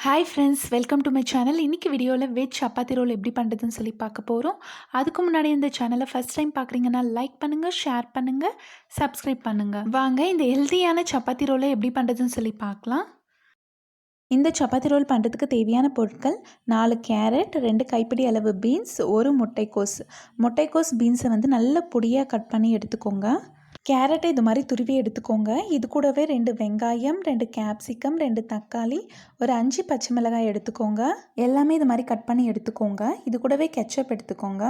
Hi friends, welcome to my channel. இன்றைக்கி வீடியோவில் veg chapati role எப்படி பண்ணுறதுன்னு சொல்லி பார்க்க போகிறோம். அதுக்கு முன்னாடி இந்த சேனலை ஃபஸ்ட் டைம் பார்க்குறீங்கன்னா லைக் பண்ணுங்கள், ஷேர் பண்ணுங்கள், சப்ஸ்கிரைப் பண்ணுங்கள். வாங்க இந்த ஹெல்த்தியான சப்பாத்தி ரோலை எப்படி பண்ணுறதுன்னு சொல்லி பார்க்கலாம். இந்த சப்பாத்தி ரோல் பண்ணுறதுக்கு தேவையான பொருட்கள் 4 கேரட், 2 கைப்பிடி அளவு பீன்ஸ், 1 முட்டைக்கோஸ் பீன்ஸை வந்து நல்ல பொடியாக கட் பண்ணி எடுத்துக்கோங்க. கேரட்டை இது மாதிரி துருவி எடுத்துக்கோங்க. இது கூடவே 2 வெங்காயம், 2 கேப்சிகம், 2 தக்காளி, ஒரு 5 பச்சை மிளகாய் எடுத்துக்கோங்க. எல்லாமே இது மாதிரி கட் பண்ணி எடுத்துக்கோங்க. இது கூடவே கெச்சப் எடுத்துக்கோங்க.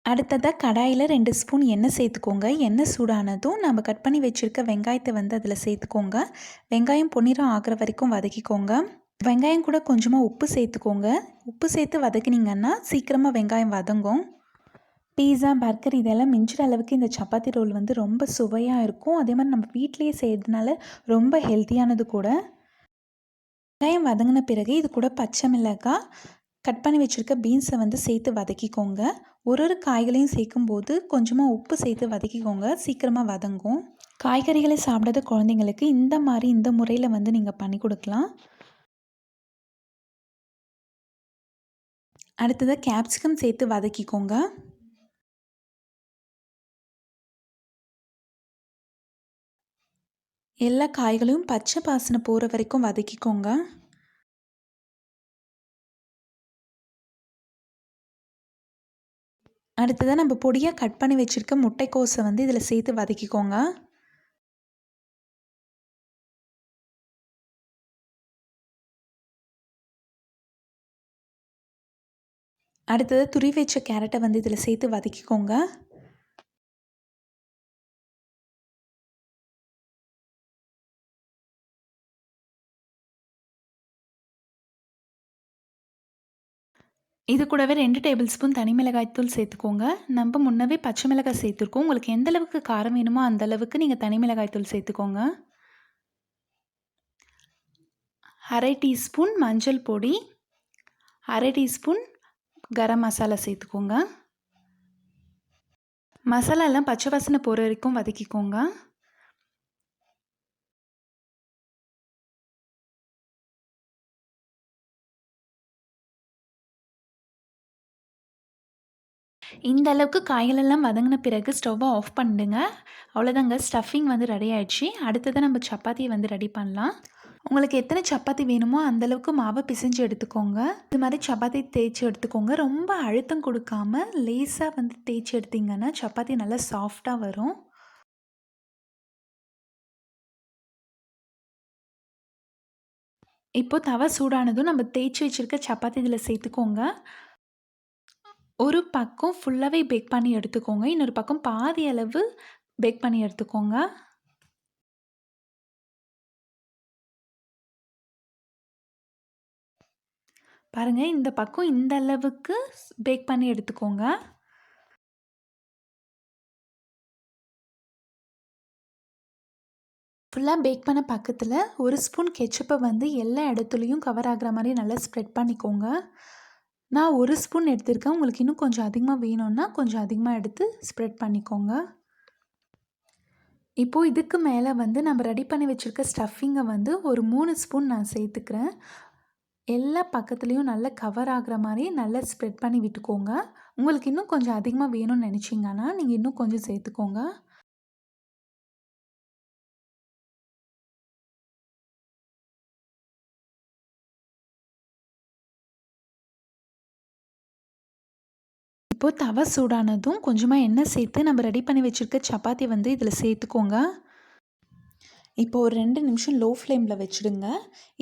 அடுத்ததாக கடாயில் 2 ஸ்பூன் எண்ணெய் சேர்த்துக்கோங்க. எண்ணெய் சூடானதும் நம்ம கட் பண்ணி வச்சுருக்க வெங்காயத்தை வந்து அதில் சேர்த்துக்கோங்க. வெங்காயம் பொன்னிறம் ஆகிற வரைக்கும் வதக்கிக்கோங்க. வெங்காயம் கூட கொஞ்சமாக உப்பு சேர்த்துக்கோங்க. உப்பு சேர்த்து வதக்கினீங்கன்னா சீக்கிரமாக வெங்காயம் வதங்கும். பீஸா, பர்கர் இதெல்லாம் மிஞ்சுற அளவுக்கு இந்த சப்பாத்தி ரோல் வந்து ரொம்ப சுவையாக இருக்கும். அதே மாதிரி நம்ம வீட்டிலேயே செய்கிறதுனால ரொம்ப ஹெல்த்தியானது கூட. வெங்காயம் வதங்கின பிறகு இது கூட பச்சை மிளகாய், கட் பண்ணி வச்சுருக்க பீன்ஸை வந்து சேர்த்து வதக்கிக்கோங்க. ஒரு காய்களையும் சேர்க்கும்போது கொஞ்சமாக உப்பு சேர்த்து வதக்கிக்கோங்க, சீக்கிரமாக வதங்கும். காய்கறிகளை சாப்பிடாத குழந்தைங்களுக்கு இந்த முறையில் வந்து நீங்கள் பண்ணி கொடுக்கலாம். அடுத்ததாக கேப்சிகம் சேர்த்து வதக்கிக்கோங்க. எல்லா காய்களையும் பச்சை வாசனை போகிற வரைக்கும் வதக்கிக்கோங்க. அடுத்ததாக நம்ம பொடியாக கட் பண்ணி வச்சுருக்க முட்டைக்கோஸை வந்து இதில் சேர்த்து வதக்கிக்கோங்க. அடுத்ததாக துருவி வச்ச கேரட்டை வந்து இதில் சேர்த்து வதக்கிக்கோங்க. இது கூடவே 2 டேபிள் ஸ்பூன் தனி மிளகாய்த்தூள் சேர்த்துக்கோங்க. நம்ம முன்னவே பச்சை மிளகாய் சேர்த்துருக்கோம். உங்களுக்கு எந்த அளவுக்கு காரம் வேணுமோ அந்த அளவுக்கு நீங்கள் தனி மிளகாய்த்தூள் சேர்த்துக்கோங்க. 1/2 டீஸ்பூன் மஞ்சள் பொடி, 1/2 டீஸ்பூன் கரம் மசாலா சேர்த்துக்கோங்க. மசாலா எல்லாம் பச்சை வாசனை போகிற வரைக்கும் வதக்கிக்கோங்க. இந்த அளவுக்கு காய்களெல்லாம் வதங்கின பிறகு ஸ்டவ்வை ஆஃப் பண்ணிடுங்க. அவ்வளோதாங்க, ஸ்டஃபிங் வந்து ரெடி ஆயிடுச்சு. அடுத்ததாக நம்ம சப்பாத்தியை வந்து ரெடி பண்ணலாம். உங்களுக்கு எத்தனை சப்பாத்தி வேணுமோ அந்தளவுக்கு மாவை பிசைஞ்சு எடுத்துக்கோங்க. இது மாதிரி சப்பாத்தி தேய்ச்சி எடுத்துக்கோங்க. ரொம்ப அழுத்தம் கொடுக்காம லேசாக வந்து தேய்ச்சி எடுத்திங்கன்னா சப்பாத்தி நல்லா சாஃப்டாக வரும். இப்போது தவா சூடானதும் நம்ம தேய்ச்சி வச்சுருக்க சப்பாத்தி இதில் சேர்த்துக்கோங்க. ஒரு பக்கம் ஃபுல்லாகவே பேக் பண்ணி எடுத்துக்கோங்க. இன்னொரு பக்கம் பாதி அளவு பேக் பண்ணி எடுத்துக்கோங்க. பாருங்கள், இந்த பக்கம் இந்த அளவுக்கு பேக் பண்ணி எடுத்துக்கோங்க. ஃபுல்லாக பேக் பண்ண பக்கத்தில் ஒரு ஸ்பூன் கெச்சப்பை வந்து எல்லா இடத்துலையும் கவர் ஆகிற மாதிரி நல்லா ஸ்ப்ரெட் பண்ணிக்கோங்க. நான் ஒரு ஸ்பூன் எடுத்திருக்கேன். உங்களுக்கு இன்னும் கொஞ்சம் அதிகமாக வேணும்னா கொஞ்சம் அதிகமாக எடுத்து ஸ்ப்ரெட் பண்ணிக்கோங்க. இப்போது இதுக்கு மேலே வந்து நம்ம ரெடி பண்ணி வச்சுருக்க ஸ்டஃபிங்கை வந்து ஒரு 3 ஸ்பூன் நான் சேர்த்துக்கிறேன். எல்லா பக்கத்துலேயும் நல்லா கவர் ஆகிற மாதிரி நல்லா ஸ்ப்ரெட் பண்ணி விட்டுக்கோங்க. உங்களுக்கு இன்னும் கொஞ்சம் அதிகமாக வேணும்னு நினச்சிங்கன்னா நீங்கள் இன்னும் கொஞ்சம் சேர்த்துக்கோங்க. இப்போது தவா சூடானதும் கொஞ்சமாக எண்ணெய் சேர்த்து நம்ம ரெடி பண்ணி வச்சுருக்க சப்பாத்தி வந்து இதில் சேர்த்துக்கோங்க. இப்போ ஒரு 2 நிமிஷம் லோ ஃப்ளேமில் வச்சுடுங்க.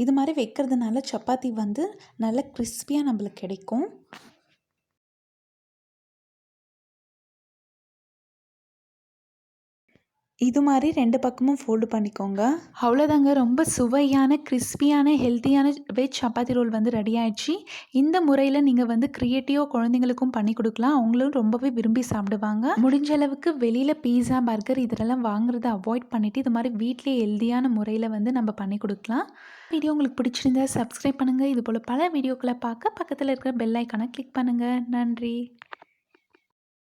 இது மாதிரி வைக்கிறதுனால சப்பாத்தி வந்து நல்லா கிறிஸ்பியாக நம்மளுக்கு கிடைக்கும். இது மாதிரி 2 பக்கமும் ஃபோல்டு பண்ணிக்கோங்க. அவ்வளோதாங்க, ரொம்ப சுவையான கிறிஸ்பியான ஹெல்த்தியான வெஜ் சப்பாத்தி ரோல் வந்து ரெடி ஆயிடுச்சு. இந்த முறையில் நீங்கள் வந்து க்ரியேட்டிவாக குழந்தைங்களுக்கும் பண்ணி கொடுக்கலாம். அவங்களும் ரொம்பவே விரும்பி சாப்பிடுவாங்க. முடிஞ்ச அளவுக்கு வெளியில் பீஸா, பர்கர் இதெல்லாம் வாங்குறத அவாய்ட் பண்ணிவிட்டு இது மாதிரி வீட்டிலேயே ஹெல்த்தியான முறையில் வந்து நம்ம பண்ணி கொடுக்கலாம். வீடியோ உங்களுக்கு பிடிச்சிருந்தா சப்ஸ்கிரைப் பண்ணுங்கள். இது போல் பல வீடியோக்களை பார்க்க பக்கத்தில் இருக்கிற பெல் ஐக்கானை கிளிக் பண்ணுங்கள். நன்றி.